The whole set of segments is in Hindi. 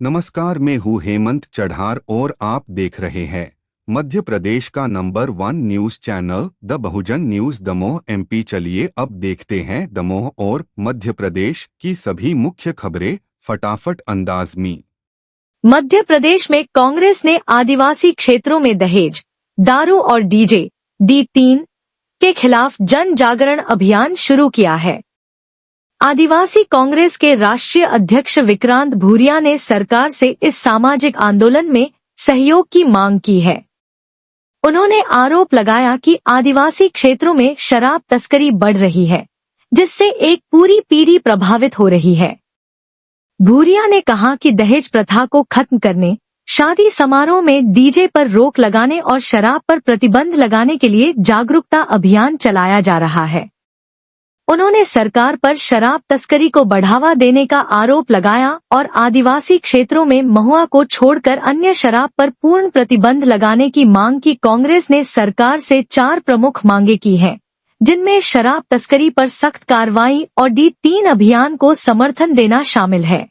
नमस्कार, मैं हूँ हेमंत चढ़ार और आप देख रहे हैं मध्य प्रदेश का number 1 news channel the Bahujan news Damoh MP. चलिए अब देखते हैं दमोह और मध्य प्रदेश की सभी मुख्य खबरें फटाफट अंदाज में। मध्य प्रदेश में कांग्रेस ने आदिवासी क्षेत्रों में दहेज, दारू और डीजे D3 के खिलाफ जन जागरण अभियान शुरू किया है। आदिवासी कांग्रेस के राष्ट्रीय अध्यक्ष विक्रांत भूरिया ने सरकार से इस सामाजिक आंदोलन में सहयोग की मांग की है। उन्होंने आरोप लगाया कि आदिवासी क्षेत्रों में शराब तस्करी बढ़ रही है, जिससे एक पूरी पीढ़ी प्रभावित हो रही है। भूरिया ने कहा कि दहेज प्रथा को खत्म करने, शादी समारोह में डीजे पर रोक लगाने और शराब पर प्रतिबंध लगाने के लिए जागरूकता अभियान चलाया जा रहा है। उन्होंने सरकार पर शराब तस्करी को बढ़ावा देने का आरोप लगाया और आदिवासी क्षेत्रों में महुआ को छोड़कर अन्य शराब पर पूर्ण प्रतिबंध लगाने की मांग की। कांग्रेस ने सरकार से 4 प्रमुख मांगे की हैं, जिनमें शराब तस्करी पर सख्त कार्रवाई और D3 अभियान को समर्थन देना शामिल है।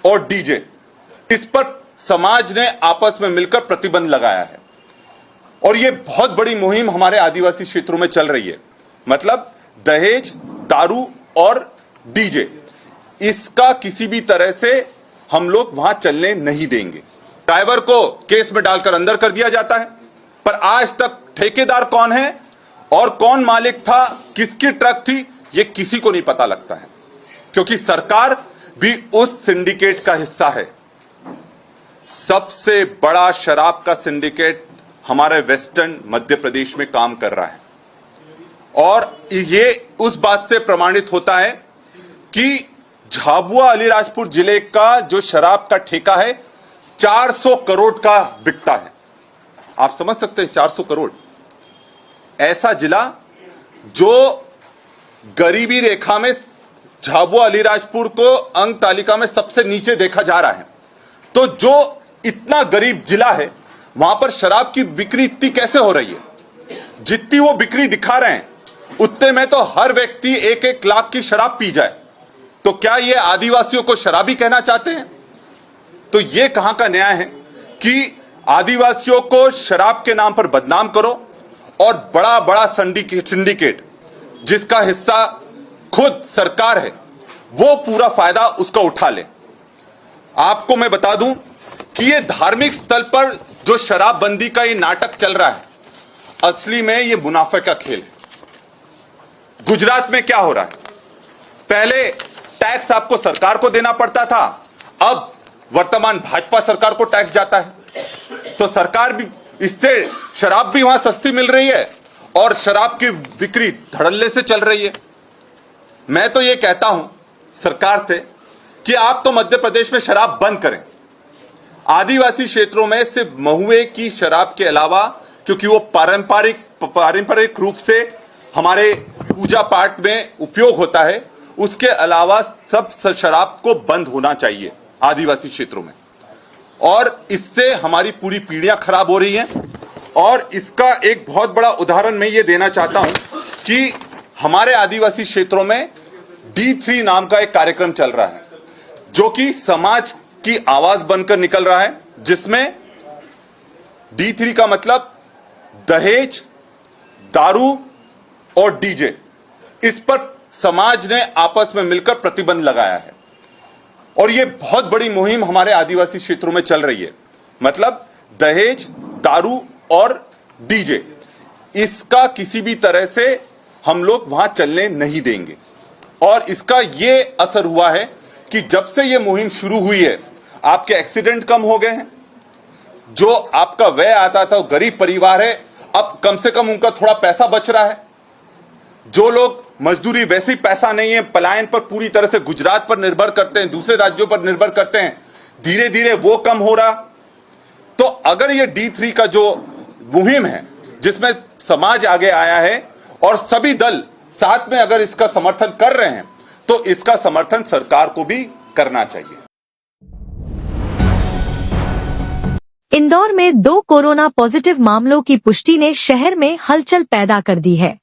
और डीजे, इस पर समाज ने आपस में मिलकर प्रतिबंध लगाया है और ये बहुत बड़ी मुहिम हमारे आदिवासी क्षेत्रों में चल रही है। मतलब दहेज, दारू और डीजे, इसका किसी भी तरह से हम लोग वहां चलने नहीं देंगे। ड्राइवर को केस में डालकर अंदर कर दिया जाता है, पर आज तक ठेकेदार कौन है और कौन मालिक था, किसकी ट्रक थी, ये किसी को नहीं पता लगता है, क्योंकि सरकार भी उस सिंडिकेट का हिस्सा है। सबसे बड़ा शराब का सिंडिकेट हमारे वेस्टर्न मध्य प्रदेश में काम कर रहा है और ये उस बात से प्रमाणित होता है कि झाबुआ अलीराजपुर जिले का जो शराब का ठेका है 400 करोड़ का बिकता है। आप समझ सकते हैं, 400 करोड़। ऐसा जिला जो गरीबी रेखा में झाबुआ अलीराजपुर को अंक तालिका में सबसे नीचे देखा जा रहा है, तो जो इतना गरीब जिला है वहां पर शराब की बिक्री इतनी कैसे हो रही है? जितनी वो बिक्री दिखा रहे हैं उतने में तो हर व्यक्ति 1-1 लाख की शराब पी जाए। तो क्या ये आदिवासियों को शराबी कहना चाहते हैं? तो ये कहां का न्याय है कि आदिवासियों को शराब के नाम पर बदनाम करो और बड़ा बड़ा सिंडिकेट जिसका हिस्सा खुद सरकार है वो पूरा फायदा उसका उठा ले। आपको मैं बता दूं कि ये धार्मिक स्थल पर जो शराबबंदी का ये नाटक चल रहा है, असली में ये मुनाफे का खेल है। गुजरात में क्या हो रहा है? पहले टैक्स आपको सरकार को देना पड़ता था, अब वर्तमान भाजपा सरकार को टैक्स जाता है, तो सरकार भी इससे शराब भी वहां सस्ती मिल रही है और शराब की बिक्री धड़ल्ले से चल रही है। मैं तो ये कहता हूं सरकार से कि आप तो मध्य प्रदेश में शराब बंद करें। आदिवासी क्षेत्रों में सिर्फ महुए की शराब के अलावा, क्योंकि वो पारंपरिक रूप से हमारे पूजा पाठ में उपयोग होता है, उसके अलावा सब शराब को बंद होना चाहिए आदिवासी क्षेत्रों में। और इससे हमारी पूरी पीढ़ियां खराब हो रही हैं। और इसका एक बहुत बड़ा उदाहरण मैं ये देना चाहता हूं कि हमारे आदिवासी क्षेत्रों में D3 नाम का एक कार्यक्रम चल रहा है, जो कि समाज की आवाज बनकर निकल रहा है, जिसमें D3 का मतलब दहेज, दारू और डीजे, इस पर समाज ने आपस में मिलकर प्रतिबंध लगाया है और यह बहुत बड़ी मुहिम हमारे आदिवासी क्षेत्रों में चल रही है। मतलब दहेज, दारू और डीजे, इसका किसी भी तरह से हम लोग वहां चलने नहीं देंगे। और इसका यह असर हुआ है कि जब से यह मुहिम शुरू हुई है, आपके एक्सीडेंट कम हो गए हैं। जो आपका व्यय आता था, वो गरीब परिवार है, अब कम से कम उनका थोड़ा पैसा बच रहा है। जो लोग मजदूरी, वैसे ही पैसा नहीं है, पलायन पर पूरी तरह से गुजरात पर निर्भर करते हैं, दूसरे राज्यों पर निर्भर करते हैं, धीरे धीरे वो कम हो रहा। तो अगर ये D3 का जो मुहिम है, जिसमें समाज आगे आया है और सभी दल साथ में अगर इसका समर्थन कर रहे हैं, तो इसका समर्थन सरकार को भी करना चाहिए। इंदौर में 2 कोरोना पॉजिटिव मामलों की पुष्टि ने शहर में हलचल पैदा कर दी है।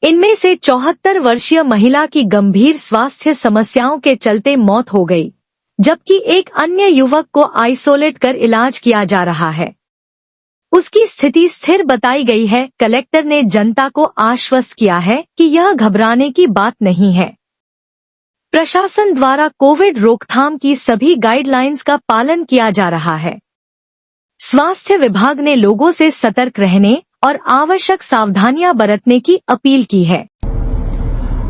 इनमें से 74 वर्षीय महिला की गंभीर स्वास्थ्य समस्याओं के चलते मौत हो गई, जबकि एक अन्य युवक को आइसोलेट कर इलाज किया जा रहा है। उसकी स्थिति स्थिर बताई गई है। कलेक्टर ने जनता को आश्वस्त किया है कि यह घबराने की बात नहीं है। प्रशासन द्वारा कोविड रोकथाम की सभी गाइडलाइंस का पालन किया जा रहा है। स्वास्थ्य विभाग ने लोगों से सतर्क रहने और आवश्यक सावधानियां बरतने की अपील की है।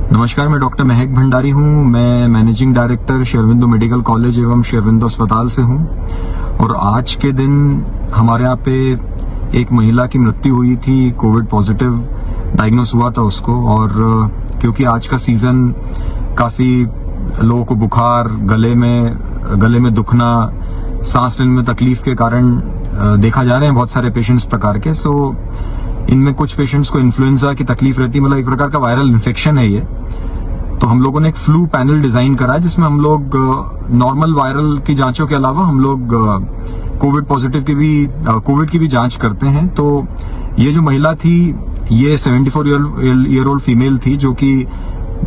नमस्कार, मैं डॉक्टर महक भंडारी हूँ। मैं managing director Shri Aurobindo medical college एवं श्री अरविंदो अस्पताल से हूँ। और आज के दिन हमारे यहाँ पे एक महिला की मृत्यु हुई थी। कोविड पॉजिटिव डायग्नोस हुआ था उसको। और क्योंकि आज का सीजन काफी लोगों को बुखार, गले में दुखना, सांस लेने में तकलीफ के कारण देखा जा रहे हैं बहुत सारे पेशेंट्स प्रकार के। सो इनमें कुछ पेशेंट्स को इन्फ्लुएंजा की तकलीफ रहती है, मतलब एक प्रकार का वायरल इन्फेक्शन है ये। तो हम लोगों ने एक फ्लू पैनल डिजाइन करा है जिसमें हम लोग नॉर्मल वायरल की जांचों के अलावा हम लोग कोविड की भी जांच करते हैं। तो ये जो महिला थी ये 74 ईयर ओल्ड फीमेल थी जो कि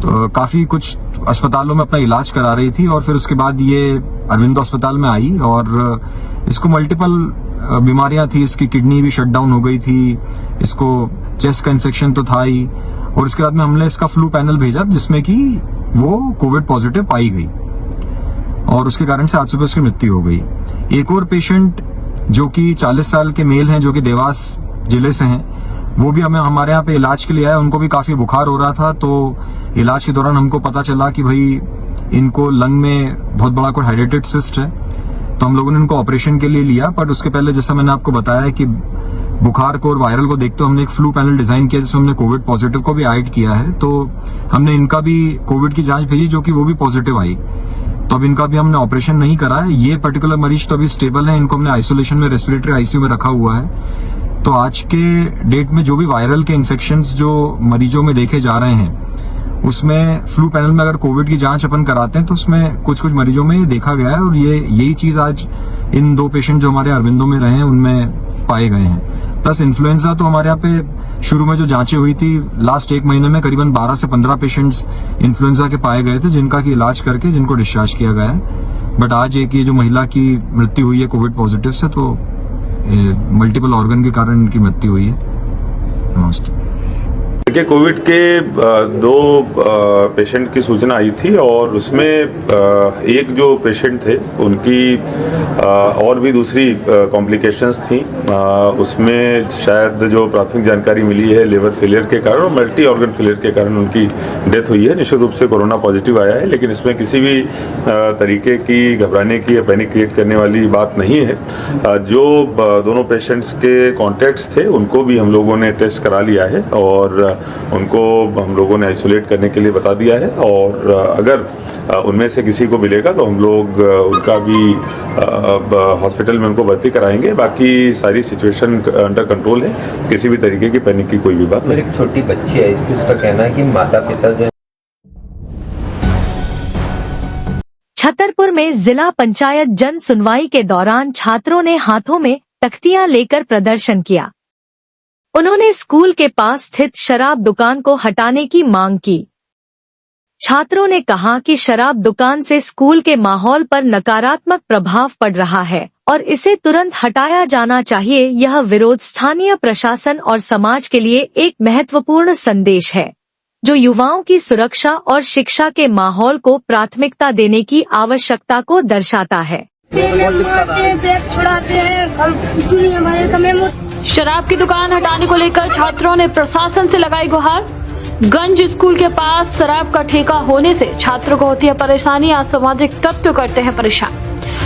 काफी कुछ अस्पतालों में अपना इलाज करा रही थी। और फिर उसके बाद ये अरविंदो अस्पताल में आई और इसको मल्टीपल बीमारियां थी। इसकी किडनी भी शट डाउन हो गई थी, इसको चेस्ट का इन्फेक्शन तो था ही। और इसके बाद में हमने इसका फ्लू पैनल भेजा जिसमें कि वो कोविड पॉजिटिव पाई गई और उसके कारण से आज सुबह उसकी मृत्यु हो गई। एक और पेशेंट जो कि 40 साल के मेल हैं जो कि देवास जिले से हैं, वो भी हमें हमारे यहाँ पे इलाज के लिए आया। उनको भी काफी बुखार हो रहा था। तो इलाज के दौरान हमको पता चला कि भाई इनको लंग में बहुत बड़ा कोई हाइड्रेटेड सिस्ट है। तो हम लोगों ने इनको ऑपरेशन के लिए लिया। बट उसके पहले जैसा मैंने आपको बताया है कि बुखार को और वायरल को देखते हुए हमने एक फ्लू पैनल डिजाइन किया जिसमें हमने कोविड पॉजिटिव को भी ऐड किया है। तो हमने इनका भी कोविड की जांच भेजी जो कि वो भी पॉजिटिव आई। तो अब इनका भी हमने ऑपरेशन नहीं करा है। ये पर्टिकुलर मरीज तो अभी स्टेबल है। इनको हमने आइसोलेशन में रेस्पिरेटरी आईसीयू में रखा हुआ है। तो आज के डेट में जो भी वायरल के इन्फेक्शंस जो मरीजों में देखे जा रहे हैं उसमें फ्लू पैनल में अगर कोविड की जांच अपन कराते हैं तो उसमें कुछ मरीजों में देखा गया है। और यही चीज आज इन 2 पेशेंट जो हमारे अरविंदो में रहे हैं उनमें पाए गए हैं। प्लस इन्फ्लुएंजा तो हमारे यहाँ पे शुरू में जो जांचें हुई थी लास्ट 1 महीने में करीबन 12 से 15 पेशेंट्स इन्फ्लुएंजा के पाए गए थे जिनका की इलाज करके जिनको डिस्चार्ज किया गया है। बट आज एक ये जो महिला की मृत्यु हुई है कोविड पॉजिटिव से, तो मल्टीपल ऑर्गन के कारण इनकी मृत्यु हुई है। नमस्ते। देखिए, कोविड के 2 पेशेंट की सूचना आई थी और उसमें एक जो पेशेंट थे उनकी और भी दूसरी कॉम्प्लिकेशंस थी। उसमें शायद जो प्राथमिक जानकारी मिली है लिवर फेलियर के कारण और मल्टी ऑर्गन फेलियर के कारण उनकी डेथ हुई है। निश्चित रूप से कोरोना पॉजिटिव आया है, लेकिन इसमें किसी भी तरीके की घबराने की या पैनिक क्रिएट करने वाली बात नहीं है। जो दोनों पेशेंट्स के कॉन्टैक्ट्स थे उनको भी हम लोगों ने टेस्ट करा लिया है और उनको हम लोगों ने आइसोलेट करने के लिए बता दिया है। और अगर उनमें से किसी को मिलेगा तो हम लोग उनका भी हॉस्पिटल में उनको भर्ती कराएंगे। बाकी सारी सिचुएशन अंडर कंट्रोल है, किसी भी तरीके की पैनिक की कोई भी बात नहीं। एक छोटी बच्ची है, उसका कहना है कि माता पिता जो छतरपुर में जिला पंचायत जन सुनवाई के दौरान छात्रों ने हाथों में तख्तियां लेकर प्रदर्शन किया। उन्होंने स्कूल के पास स्थित शराब दुकान को हटाने की मांग की। छात्रों ने कहा कि शराब दुकान से स्कूल के माहौल पर नकारात्मक प्रभाव पड़ रहा है और इसे तुरंत हटाया जाना चाहिए। यह विरोध स्थानीय प्रशासन और समाज के लिए एक महत्वपूर्ण संदेश है जो युवाओं की सुरक्षा और शिक्षा के माहौल को प्राथमिकता देने की आवश्यकता को दर्शाता है। शराब की दुकान हटाने को लेकर छात्रों ने प्रशासन से लगाई गुहार। गंज स्कूल के पास शराब का ठेका होने से छात्रों को होती है परेशानी। असामाजिक तत्व करते हैं परेशान।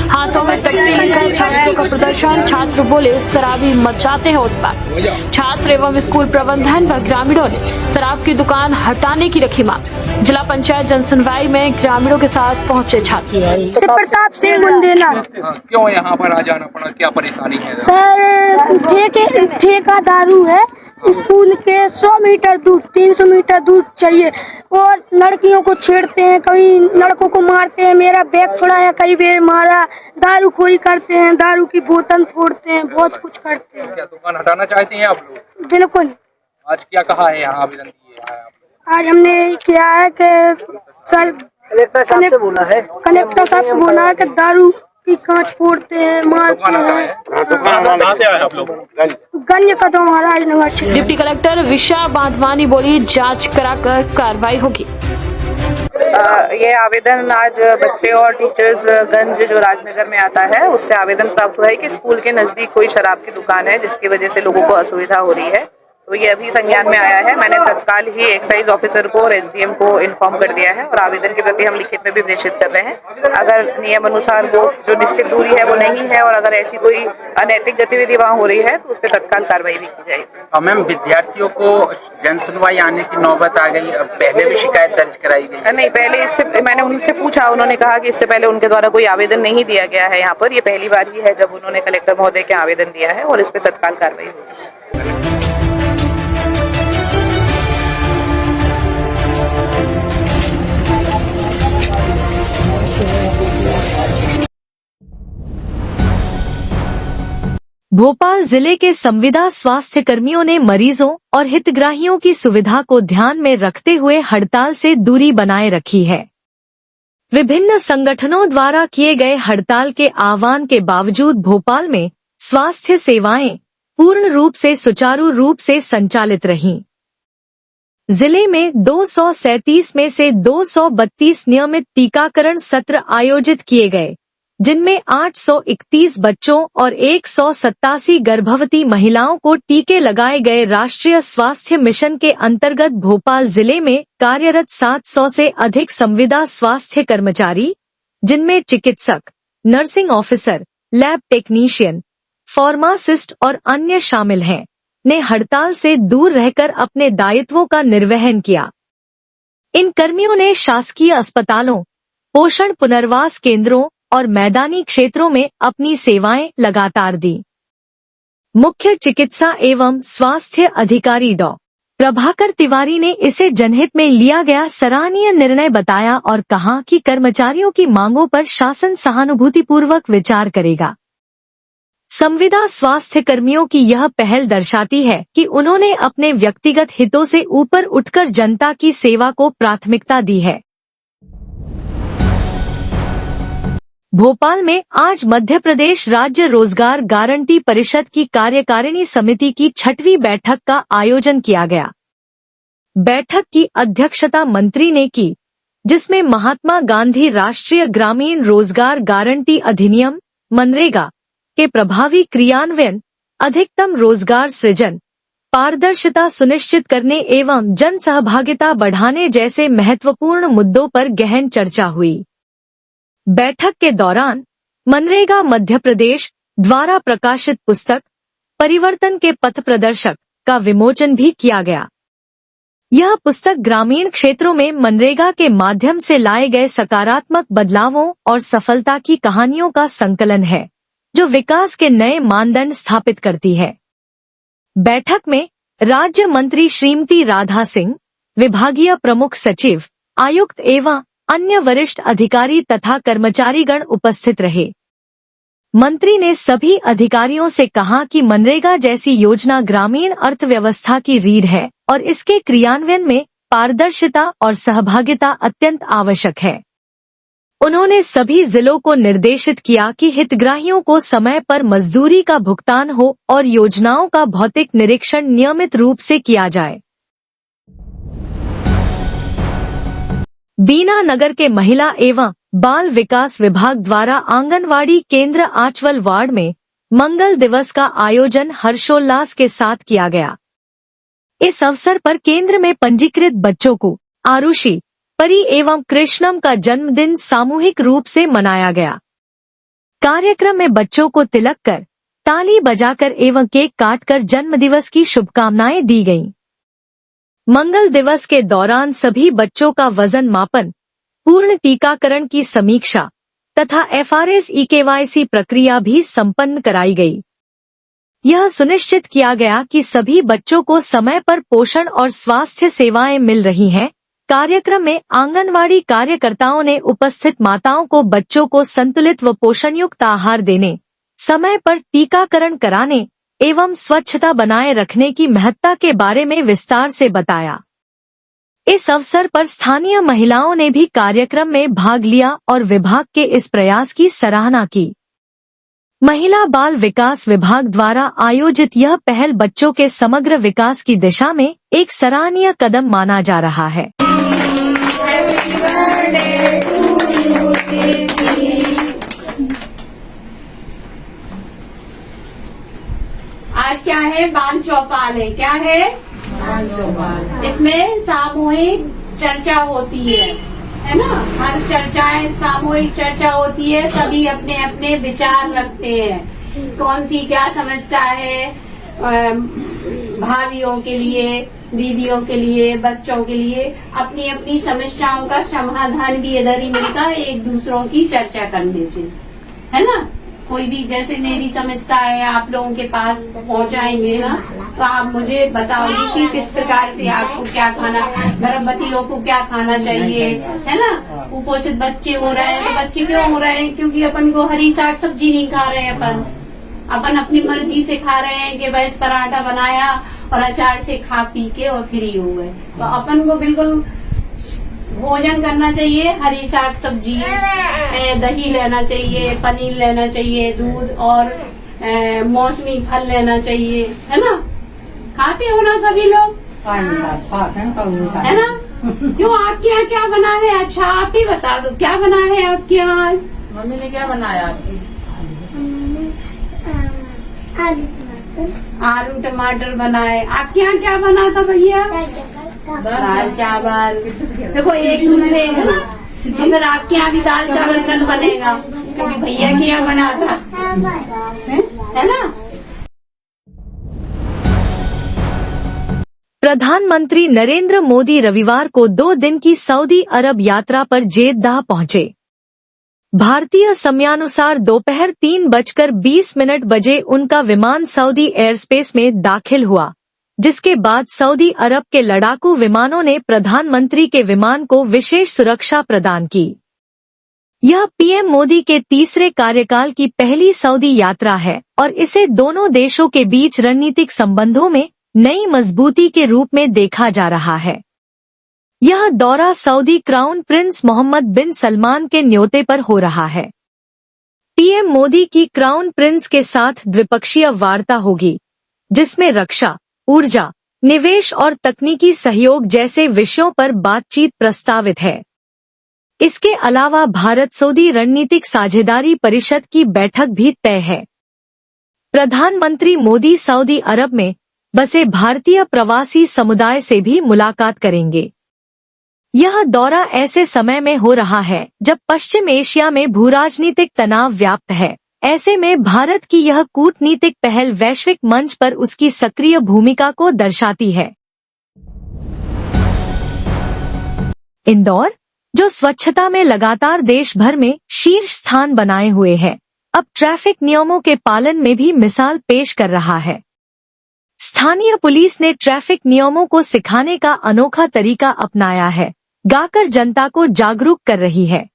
हाथों में तख्ती लेकर छात्रों का प्रदर्शन। छात्र बोले शराबी मचाते हैं उत्पात। छात्र एवं स्कूल प्रबंधन व ग्रामीणों ने शराब की दुकान हटाने की रखी मांग। जिला पंचायत जनसुनवाई में ग्रामीणों के साथ पहुंचे छात्र। प्रताप सिंह मुंदेला। क्यों यहाँ पर आ जाना पड़ा, क्या परेशानी है? सर ठेका दारू है स्कूल के 100 मीटर दूर 300 मीटर दूर चाहिए और लड़कियों को छेड़ते हैं, कभी लड़कों को मारते हैं। मेरा बैग छुड़ाया, कई बार मारा, दारूखोरी करते हैं, दारू की बोतल फोड़ते हैं, बहुत कुछ करते हैं। क्या दुकान हटाना चाहते हैं आप लोग? बिल्कुल। आज क्या कहा है यहाँ आवेदन दिए हैं आप लोग? आज हमने किया है कि सर कलेक्टर साहब से बोला है कि दारू की कांच फोड़ते हैं, मारते हैं। कहाँ से आए आप लोग? गंज कदम महाराजनगर से। डिप्टी कलेक्टर विशा बांधवानी बोली जांच कराकर कार्रवाई होगी। ये आवेदन आज बच्चे और टीचर्स गंज जो राजनगर में आता है उससे आवेदन प्राप्त हुआ है कि स्कूल के नजदीक कोई शराब की दुकान है जिसकी वजह से लोगों को असुविधा हो रही है। तो ये अभी संज्ञान में आया है। मैंने तत्काल ही एक्साइज ऑफिसर को और एसडीएम को इन्फॉर्म कर दिया है और आवेदन के प्रति हम लिखित में भी प्रेषित कर रहे हैं। अगर नियम अनुसार वो जो निश्चित दूरी है वो नहीं है और अगर ऐसी कोई अनैतिक गतिविधि वहाँ हो रही है तो उस पर तत्काल कार्रवाई भी की जाएगी। मैम, विद्यार्थियों को जन सुनवाई आने की नौबत आ गई, अब पहले भी शिकायत दर्ज कराई गई? नहीं, पहले इससे मैंने उनसे पूछा, उन्होंने कहा कि इससे पहले उनके द्वारा कोई आवेदन नहीं दिया गया है यहाँ पर। ये पहली बार ही है जब उन्होंने कलेक्टर महोदय के आवेदन दिया है और इस पर तत्काल कार्रवाई होगी। भोपाल जिले के संविदा स्वास्थ्य कर्मियों ने मरीजों और हितग्राहियों की सुविधा को ध्यान में रखते हुए हड़ताल से दूरी बनाए रखी है। विभिन्न संगठनों द्वारा किए गए हड़ताल के आह्वान के बावजूद भोपाल में स्वास्थ्य सेवाएं पूर्ण रूप से सुचारू रूप से संचालित रहीं। जिले में 237 में से 232 नियमित टीकाकरण सत्र आयोजित किए गए, जिनमें 831 बच्चों और 187 गर्भवती महिलाओं को टीके लगाए गए। राष्ट्रीय स्वास्थ्य मिशन के अंतर्गत भोपाल जिले में कार्यरत 700 से अधिक संविदा स्वास्थ्य कर्मचारी, जिनमें चिकित्सक, nursing officer, lab technician, pharmacist और अन्य शामिल हैं, ने हड़ताल से दूर रहकर अपने दायित्वों का निर्वहन किया। इन कर्मियों ने शासकीय अस्पतालों, पोषण पुनर्वास केंद्रों और मैदानी क्षेत्रों में अपनी सेवाएं लगातार दी। मुख्य चिकित्सा एवं स्वास्थ्य अधिकारी डॉ. प्रभाकर तिवारी ने इसे जनहित में लिया गया सराहनीय निर्णय बताया और कहा कि कर्मचारियों की मांगों पर शासन सहानुभूतिपूर्वक विचार करेगा। संविदा स्वास्थ्य कर्मियों की यह पहल दर्शाती है कि उन्होंने अपने व्यक्तिगत हितों से ऊपर उठकर जनता की सेवा को प्राथमिकता दी है। भोपाल में आज मध्य प्रदेश राज्य रोजगार गारंटी परिषद की कार्यकारिणी समिति की 6वीं बैठक का आयोजन किया गया। बैठक की अध्यक्षता मंत्री ने की, जिसमें महात्मा गांधी राष्ट्रीय ग्रामीण रोजगार गारंटी अधिनियम मनरेगा के प्रभावी क्रियान्वयन, अधिकतम रोजगार सृजन, पारदर्शिता सुनिश्चित करने एवं जन सहभागिता बढ़ाने जैसे महत्वपूर्ण मुद्दों पर गहन चर्चा हुई। बैठक के दौरान मनरेगा मध्य प्रदेश द्वारा प्रकाशित पुस्तक परिवर्तन के पथ प्रदर्शक का विमोचन भी किया गया। यह पुस्तक ग्रामीण क्षेत्रों में मनरेगा के माध्यम से लाए गए सकारात्मक बदलावों और सफलता की कहानियों का संकलन है, जो विकास के नए मानदंड स्थापित करती है। बैठक में राज्य मंत्री श्रीमती राधा सिंह, विभागीय प्रमुख सचिव, आयुक्त एवं अन्य वरिष्ठ अधिकारी तथा कर्मचारीगण उपस्थित रहे। मंत्री ने सभी अधिकारियों से कहा कि मनरेगा जैसी योजना ग्रामीण अर्थव्यवस्था की रीढ़ है और इसके क्रियान्वयन में पारदर्शिता और सहभागिता अत्यंत आवश्यक है। उन्होंने सभी जिलों को निर्देशित किया कि हितग्राहियों को समय पर मजदूरी का भुगतान हो और योजनाओं का भौतिक निरीक्षण नियमित रूप से किया जाए। बीना नगर के महिला एवं बाल विकास विभाग द्वारा आंगनवाड़ी केंद्र आचवल वार्ड में मंगल दिवस का आयोजन हर्षोल्लास के साथ किया गया। इस अवसर पर केंद्र में पंजीकृत बच्चों को आरुषि, परी एवं कृष्णम का जन्मदिन सामूहिक रूप से मनाया गया। कार्यक्रम में बच्चों को तिलक कर, ताली बजाकर एवं केक काटकर जन्मदिवस की शुभकामनाएं दी गईं। मंगल दिवस के दौरान सभी बच्चों का वजन मापन, पूर्ण टीकाकरण की समीक्षा तथा FRS EKYC प्रक्रिया भी संपन्न कराई गई। यह सुनिश्चित किया गया कि सभी बच्चों को समय पर पोषण और स्वास्थ्य सेवाएं मिल रही हैं। कार्यक्रम में आंगनवाड़ी कार्यकर्ताओं ने उपस्थित माताओं को बच्चों को संतुलित व पोषणयुक्त आहार देने, समय पर टीकाकरण कराने एवं स्वच्छता बनाए रखने की महत्ता के बारे में विस्तार से बताया। इस अवसर पर स्थानीय महिलाओं ने भी कार्यक्रम में भाग लिया और विभाग के इस प्रयास की सराहना की। महिला बाल विकास विभाग द्वारा आयोजित यह पहल बच्चों के समग्र विकास की दिशा में एक सराहनीय कदम माना जा रहा है। आज क्या है? बाल चौपाल है। क्या है? बाल चौपाल। इसमें सामूहिक चर्चा होती है ना? हर चर्चाएं सामूहिक चर्चा होती है, सभी अपने अपने विचार रखते हैं। कौन सी क्या समस्या है भाभियों के लिए, दीदियों के लिए, बच्चों के लिए, अपनी अपनी समस्याओं का समाधान भी इधर ही मिलता है एक दूसरों की चर्चा करने से, है ना? कोई भी जैसे मेरी समस्या है आप लोगों के पास पहुंचाएंगे ना, तो आप मुझे बताओगे कि किस प्रकार से आपको क्या खाना, गर्भवती लोग को क्या खाना चाहिए, है ना? कुपोषित बच्चे हो रहे हैं, तो बच्चे क्यों हो रहे हैं? क्योंकि अपन को हरी साग सब्जी नहीं खा रहे हैं। अपन अपनी मर्जी से खा रहे हैं कि बस पराठा बनाया और अचार से खा पी के और फ्री हो गए। तो अपन को बिल्कुल भोजन करना चाहिए, हरी साग सब्जी, दही लेना चाहिए, पनीर लेना चाहिए, दूध और मौसमी फल लेना चाहिए, है ना? खाते हो ना सभी लोग? है ना? क्यों आपके यहाँ क्या बना है? अच्छा आप ही बता दो, क्या बना है आपके यहाँ? मम्मी ने क्या बनाया आपकी? आलू टमाटर बनाए। आपके यहाँ क्या बना था भैया? दाल चावल। देखो एक दूसरे है ना, तो फिर आपके यहाँ भी दाल चावल कल बनेगा क्योंकि भैया के यहाँ बना था, है ना? प्रधानमंत्री नरेंद्र मोदी रविवार को 2 दिन की सऊदी अरब यात्रा पर जेद्दाह पहुंचे। भारतीय समयानुसार दोपहर 3:20 बजे उनका विमान सऊदी एयरस्पेस में दाखिल हुआ, जिसके बाद सऊदी अरब के लड़ाकू विमानों ने प्रधानमंत्री के विमान को विशेष सुरक्षा प्रदान की। यह पीएम मोदी के तीसरे कार्यकाल की पहली सऊदी यात्रा है और इसे दोनों देशों के बीच रणनीतिक संबंधों में नई मजबूती के रूप में देखा जा रहा है। यह दौरा सऊदी क्राउन प्रिंस मोहम्मद बिन सलमान के न्योते पर हो रहा है। पीएम मोदी की क्राउन प्रिंस के साथ द्विपक्षीय वार्ता होगी, जिसमें रक्षा, ऊर्जा, निवेश और तकनीकी सहयोग जैसे विषयों पर बातचीत प्रस्तावित है। इसके अलावा भारत सऊदी रणनीतिक साझेदारी परिषद की बैठक भी तय है। प्रधानमंत्री मोदी सऊदी अरब में बसे भारतीय प्रवासी समुदाय से भी मुलाकात करेंगे। यह दौरा ऐसे समय में हो रहा है जब पश्चिम एशिया में भूराजनीतिक तनाव व्याप्त है। ऐसे में भारत की यह कूटनीतिक पहल वैश्विक मंच पर उसकी सक्रिय भूमिका को दर्शाती है। इंदौर, जो स्वच्छता में लगातार देश भर में शीर्ष स्थान बनाए हुए है, अब ट्रैफिक नियमों के पालन में भी मिसाल पेश कर रहा है। स्थानीय पुलिस ने ट्रैफिक नियमों को सिखाने का अनोखा तरीका अपनाया है, गाकर जनता को जागरूक कर रही है।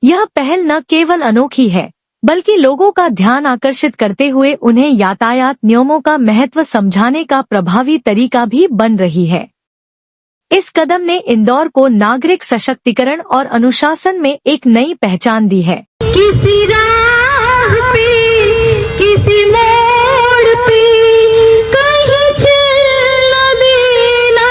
यह पहल न केवल अनोखी है, बल्कि लोगों का ध्यान आकर्षित करते हुए उन्हें यातायात नियमों का महत्व समझाने का प्रभावी तरीका भी बन रही है। इस कदम ने इंदौर को नागरिक सशक्तिकरण और अनुशासन में एक नई पहचान दी है। किसी राह पे, किसी मोड़ पे कहीं चल न देना,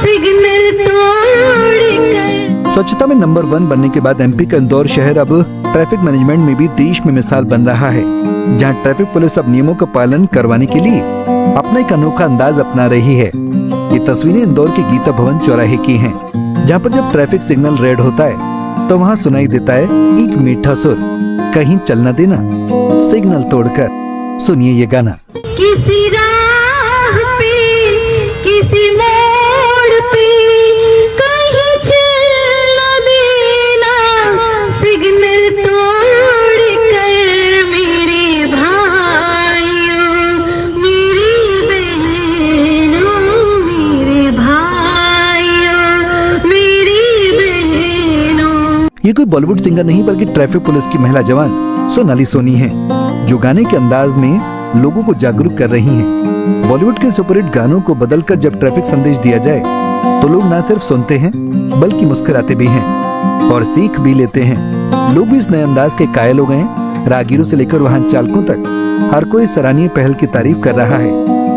सिग्नल तोड़कर। स्वच्छता में नंबर 1 बनने के बाद एमपी का इंदौर शहर अब ट्रैफिक मैनेजमेंट में भी देश में मिसाल बन रहा है, जहां ट्रैफिक पुलिस अब नियमों का पालन करवाने के लिए अपना एक अनोखा अंदाज अपना रही है। ये तस्वीरें इंदौर के गीता भवन चौराहे की हैं, जहां पर जब ट्रैफिक सिग्नल रेड होता है तो वहां सुनाई देता है एक मीठा सुर, कहीं चल न देना, सिग्नल तोड़कर। सुनिए ये गाना। किसी राह पे, किसी मोड़ पे कहीं चल न देना, सिग्नल तोड़कर। मेरे भाइयों, मेरी बहनों, मेरे भाइयों, मेरी बहनों। ये कोई बॉलीवुड सिंगर नहीं बल्कि ट्रैफिक पुलिस की महिला जवान सोनाली सोनी है, जो गाने के अंदाज में लोगों को जागरूक कर रही हैं। बॉलीवुड के सुपरहिट गानों को बदलकर जब ट्रैफिक संदेश दिया जाए तो लोग न सिर्फ सुनते हैं बल्कि मुस्कुराते भी हैं और सीख भी लेते हैं। लोग भी इस नए अंदाज के कायल हो गए हैं। राहगीरों से लेकर वाहन चालकों तक हर कोई सराहनीय पहल की तारीफ कर रहा है।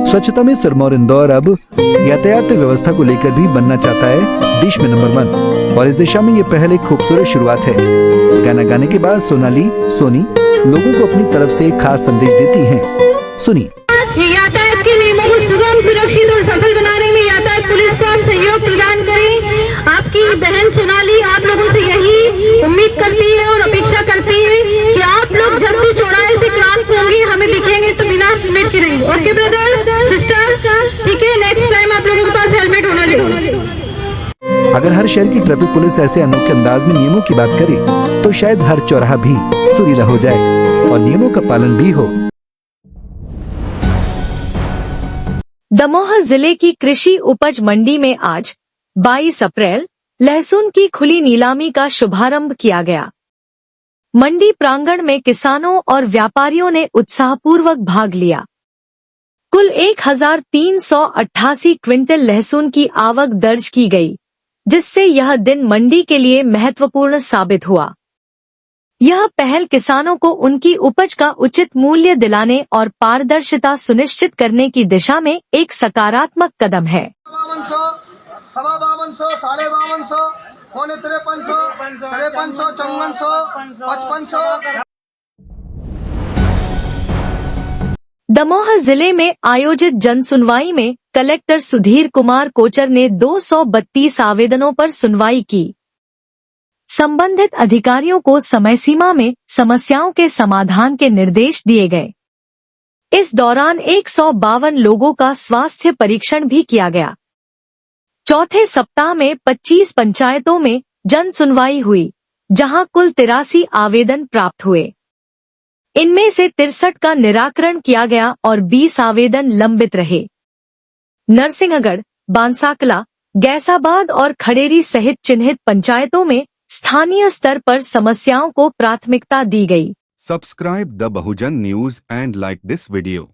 स्वच्छता में सिरमौर इंदौर अब यातायात व्यवस्था को लेकर भी बनना चाहता है देश में नंबर 1 और इस दिशा में ये पहल एक खूबसूरत शुरुआत है। गाना गाने के बाद सोनी लोगों को अपनी तरफ से एक खास संदेश देती हैं। सुनिए। यातायात के नियमों को सुगम, सुरक्षित और सफल बनाने में यातायात पुलिस को आप सहयोग प्रदान करें। आपकी बहन सोनाली आप लोगों से यही उम्मीद करती है और अपेक्षा करती है कि आप लोग जब भी चौराहे से क्रॉस होंगे हमें दिखेंगे तो बिना हेलमेट के रहिए। ओके ब्रदर, सिस्टर, ठीक है। नेक्स्ट टाइम आप लोगों के पास हेलमेट होना जरूरी। अगर हर शहर की ट्रैफिक पुलिस ऐसे अनोखे अंदाज में नियमों की बात करे तो शायद हर चौराहा भी सुरीला हो जाए और नियमों का पालन भी हो। दमोह जिले की कृषि उपज मंडी में आज 22 अप्रैल लहसुन की खुली नीलामी का शुभारंभ किया गया। मंडी प्रांगण में किसानों और व्यापारियों ने उत्साहपूर्वक भाग लिया। कुल 1388 क्विंटल लहसुन की आवक दर्ज की गई, जिससे यह दिन मंडी के लिए महत्वपूर्ण साबित हुआ। यह पहल किसानों को उनकी उपज का उचित मूल्य दिलाने और पारदर्शिता सुनिश्चित करने की दिशा में एक सकारात्मक कदम है। 5200, 5250, 5300, 5300, 5400, 5500। दमोह जिले में आयोजित जनसुनवाई में कलेक्टर सुधीर कुमार कोचर ने 232 आवेदनों पर सुनवाई की। संबंधित अधिकारियों को समय सीमा में समस्याओं के समाधान के निर्देश दिए गए। इस दौरान 152 लोगों का स्वास्थ्य परीक्षण भी किया गया। चौथे सप्ताह में 25 पंचायतों में जन सुनवाई हुई, जहां कुल 83 आवेदन प्राप्त हुए। इनमें से 63 का निराकरण किया गया और 20 आवेदन लंबित रहे। नरसिंहगढ़, बांसाकला, गैसाबाद और खड़ेरी सहित चिन्हित पंचायतों में स्थानीय स्तर पर समस्याओं को प्राथमिकता दी गई। Subscribe the Bahujan news and like this video.